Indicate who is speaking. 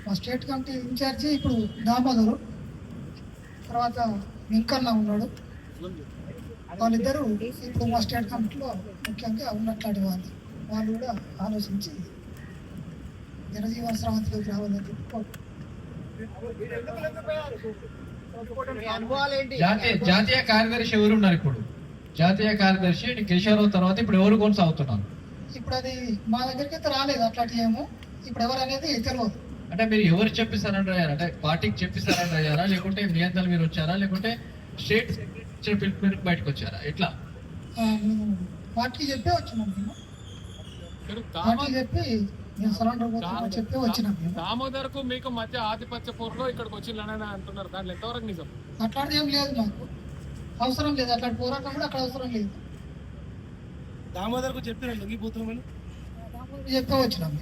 Speaker 1: మా state committee incharge ఇప్పుడు దామోదరు, తర్వాత వెంకన్న ఉన్నాడు. వాళ్ళిద్దరూ ఇప్పుడు మా స్టేట్ కమిటీలో ముఖ్యంగా ఉన్నట్లాంటి వాళ్ళు కూడా ఆలోచించి జనజీవన స్రవంతిలోకి రావాలని చెప్పి
Speaker 2: జాతీయ కార్యదర్శి ఎవరు ఉన్నారు ఇప్పుడు? జాతీయ కార్యదర్శి కేశవరావు తర్వాత ఇప్పుడు ఎవరు కొనసాగుతున్నారు?
Speaker 1: ఇప్పుడు అది మా దగ్గరికి అయితే రాలేదు అట్లాంటి ఏమో, ఇప్పుడు ఎవరు అనేది తెలియదు.
Speaker 2: అంటే మీరు ఎవరు చెప్పిస్తారంటే అయ్యారా? అంటే పార్టీకి చెప్పిస్తారంటే అయ్యారా, లేకుంటే మీ అంతా మీరు వచ్చారా, లేకుంటే స్టేట్ సెక్రటరీ బయటకు వచ్చారా? ఎట్లా?
Speaker 1: మేము పార్టీ చెప్పే వచ్చినాం. పార్టీ చెప్పి చెప్పి వచ్చినాం.
Speaker 3: దామోదర్ కు మీకు మధ్య ఆధిపత్య పోరులో ఇక్కడికి వచ్చిందని అంటున్నారు. దాంట్లో ఎంతవరకు నిజం?
Speaker 1: అట్లాంటిది ఏం లేదు, మాకు అవసరం లేదు. అట్లాంటి పోరాటం కూడా అక్కడ అవసరం లేదు.
Speaker 4: దామోదర్ కు చెప్పిన లొంగిపోతున్నామని
Speaker 1: చెప్పే వచ్చినాం.